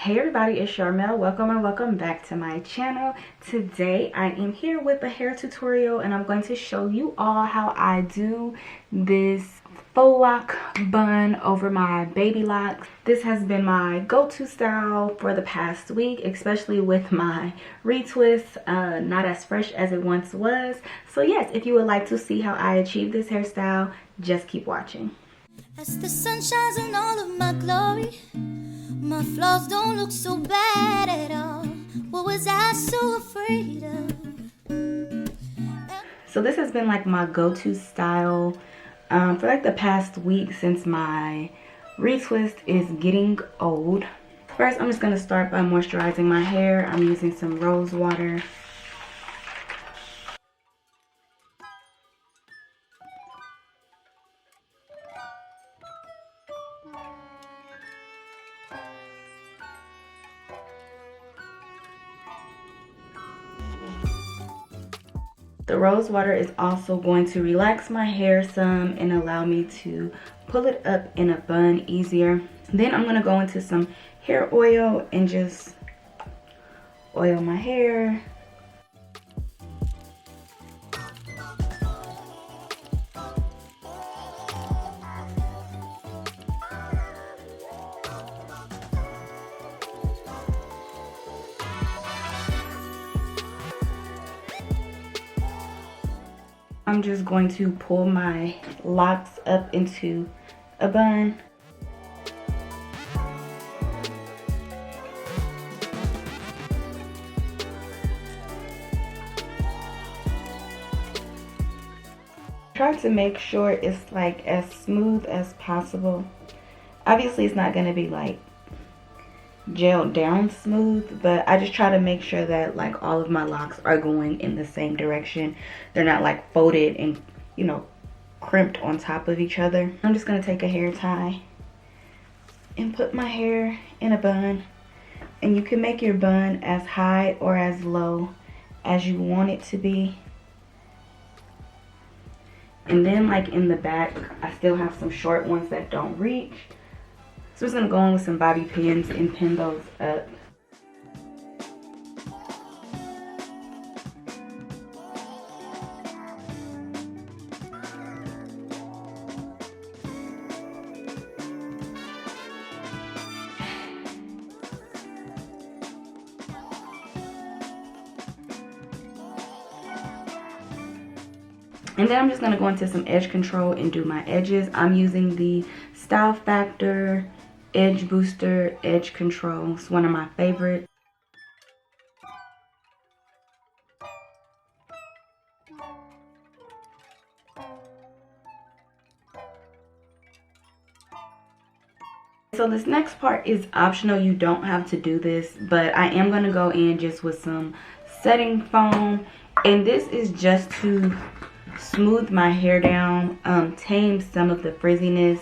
Hey everybody, it's Sharmel. Welcome and welcome back to my channel. Today I am here with a hair tutorial and I'm going to show you all how I do this faux loc bun over my baby locks. This has been my go-to style for the past week, especially with my retwists, not as fresh as it once was. So yes, if you would like to see how I achieve this hairstyle, just keep watching. As the sun shines in all of my glory, my flaws don't look so bad at all. What was I so afraid of? So this has been like my go-to style for like the past week since my retwist is getting old. First, I'm just going to start by moisturizing my hair. I'm using some rose water. The rose water is also going to relax my hair some and allow me to pull it up in a bun easier. Then I'm going to go into some hair oil and just oil my hair. I'm just going to pull my locks up into a bun. Try to make sure it's like as smooth as possible. Obviously it's not going to be like gelled down smooth, but I just try to make sure that like all of my locks are going in the same direction. They're not like folded and, you know, crimped on top of each other. I'm just going to take a hair tie and put my hair in a bun, and you can make your bun as high or as low as you want it to be. And then like in the back I still have some short ones that don't reach. So I'm just going to go in with some bobby pins and pin those up. And then I'm just going to go into some edge control and do my edges. I'm using the Style Factor Edge Booster Edge Control. It's one of my favorites. So this next part is optional. You don't have to do this, but I am going to go in just with some setting foam. And this is just to smooth my hair down, tame some of the frizziness.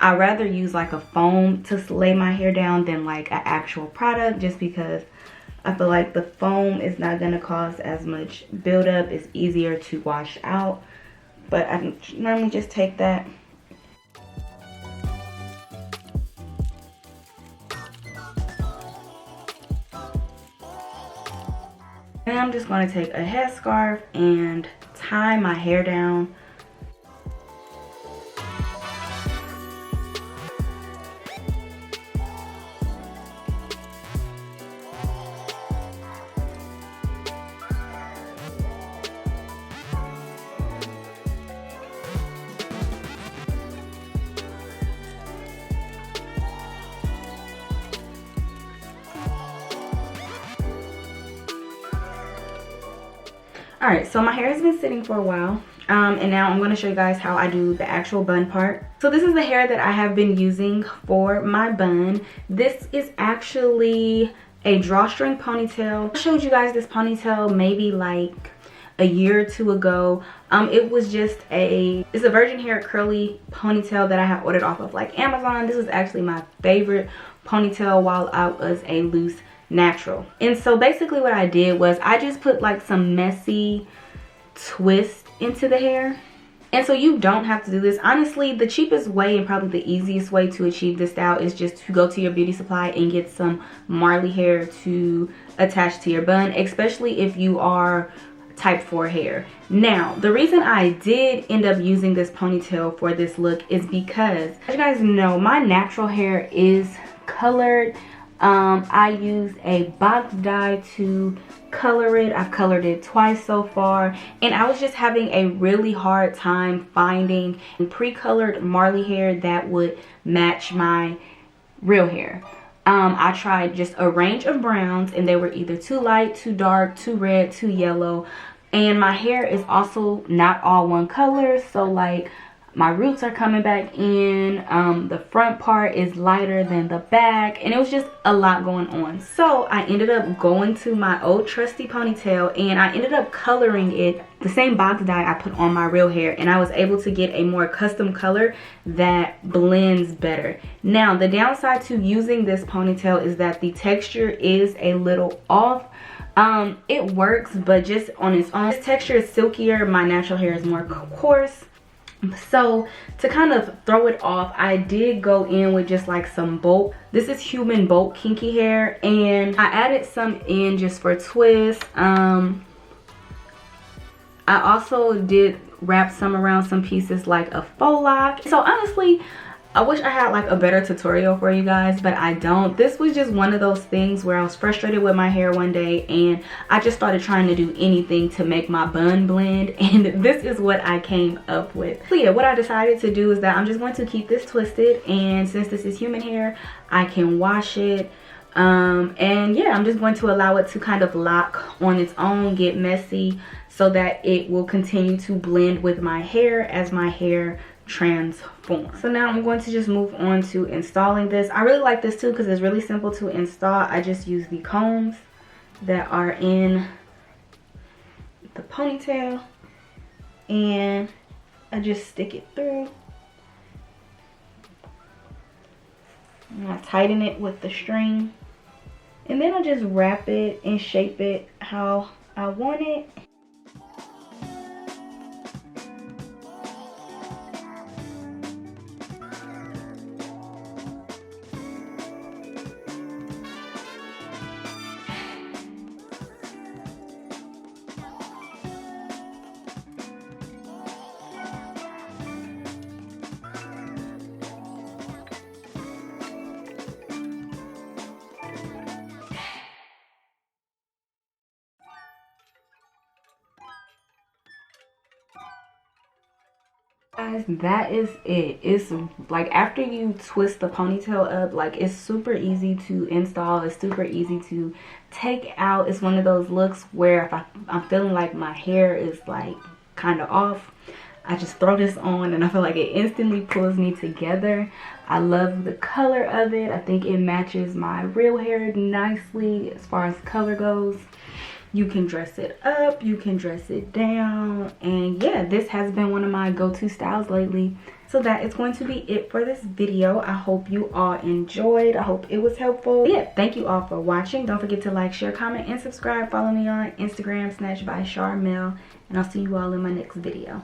I rather use like a foam to lay my hair down than like an actual product, just because I feel like the foam is not going to cause as much buildup. It's easier to wash out, but I normally just take that. And I'm just going to take a headscarf and tie my hair down. Alright, so my hair has been sitting for a while, and now I'm going to show you guys how I do the actual bun part. So this is the hair that I have been using for my bun. This is actually a drawstring ponytail. I showed you guys this ponytail maybe like a year or two ago. It was just it's a virgin hair curly ponytail that I have ordered off of like Amazon. This was actually my favorite ponytail while I was a loose natural. And so basically what I did was I just put like some messy twist into the hair. And so you don't have to do this. Honestly, the cheapest way and probably the easiest way to achieve this style is just to go to your beauty supply and get some Marley hair to attach to your bun, especially if you are type 4 hair. Now, the reason I did end up using this ponytail for this look is because, as you guys know, my natural hair is colored. I use a box dye to color it. I've colored it twice so far, and I was just having a really hard time finding pre-colored Marley hair that would match my real hair. I tried just a range of browns, and they were either too light, too dark, too red, too yellow. And my hair is also not all one color, so like my roots are coming back in, the front part is lighter than the back, and it was just a lot going on. So I ended up going to my old trusty ponytail, and I ended up coloring it the same box dye I put on my real hair, and I was able to get a more custom color that blends better. Now, the downside to using this ponytail is that the texture is a little off. It works, but just on its own. This texture is silkier. My natural hair is more coarse. So to kind of throw it off, I did go in with just like some bulk. This is human bulk kinky hair, and I added some in just for twist. I also did wrap some around some pieces like a faux loc. So honestly, I wish I had like a better tutorial for you guys, but I don't. This was just one of those things where I was frustrated with my hair one day, and I just started trying to do anything to make my bun blend, and this is what I came up with. So yeah, what I decided to do is that I'm just going to keep this twisted, and since this is human hair, I can wash it. And yeah, I'm just going to allow it to kind of lock on its own, get messy, so that it will continue to blend with my hair as my hair transform. So now I'm going to just move on to installing this. I really like this too because it's really simple to install. I just use the combs that are in the ponytail, and I just stick it through, and I tighten it with the string, and then I just wrap it and shape it how I want it. Guys, that is it. It's like after you twist the ponytail up, like it's super easy to install. It's super easy to take out. It's one of those looks where if I'm feeling like my hair is like kind of off, I just throw this on and I feel like it instantly pulls me together. I love the color of it. I think it matches my real hair nicely as far as color goes. You can dress it up, you can dress it down, and yeah, this has been one of my go-to styles lately. So that is going to be it for this video. I hope you all enjoyed. I hope it was helpful. But yeah, thank you all for watching. Don't forget to like, share, comment, and subscribe. Follow me on Instagram, Snatched by Sharmel, and I'll see you all in my next video.